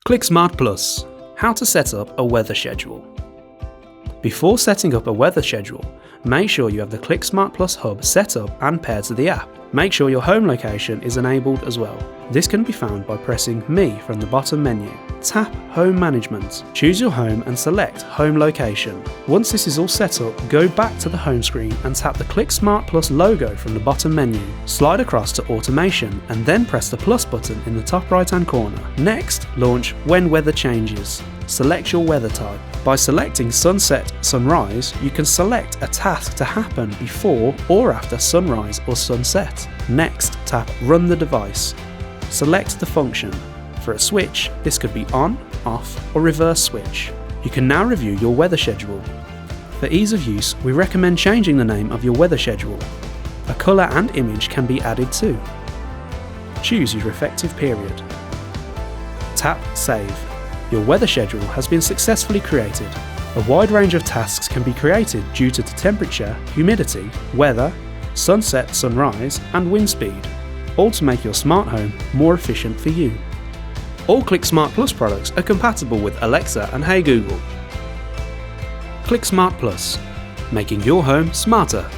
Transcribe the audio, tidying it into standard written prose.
ClickSmart Plus, how to set up a weather schedule. Before setting up a weather schedule, make sure you have the ClickSmart Plus hub set up and paired to the app. Make sure your home location is enabled as well. This can be found by pressing Me from the bottom menu. Tap Home Management. Choose your home and select Home Location. Once this is all set up, go back to the home screen and tap the ClickSmart Plus logo from the bottom menu. Slide across to Automation and then press the plus button in the top right hand corner. Next, launch When Weather Changes. Select your weather type. By selecting Sunset, Sunrise, you can select a task to happen before or after sunrise or sunset. Next, tap Run the device. Select the function. For a switch, this could be on, off, or reverse switch. You can now review your weather schedule. For ease of use, we recommend changing the name of your weather schedule. A colour and image can be added too. Choose your effective period. Tap Save. Your weather schedule has been successfully created. A wide range of tasks can be created due to the temperature, humidity, weather, sunset, sunrise, and wind speed, all to make your smart home more efficient for you. All ClickSmart Plus products are compatible with Alexa and Hey Google. ClickSmart Plus, making your home smarter.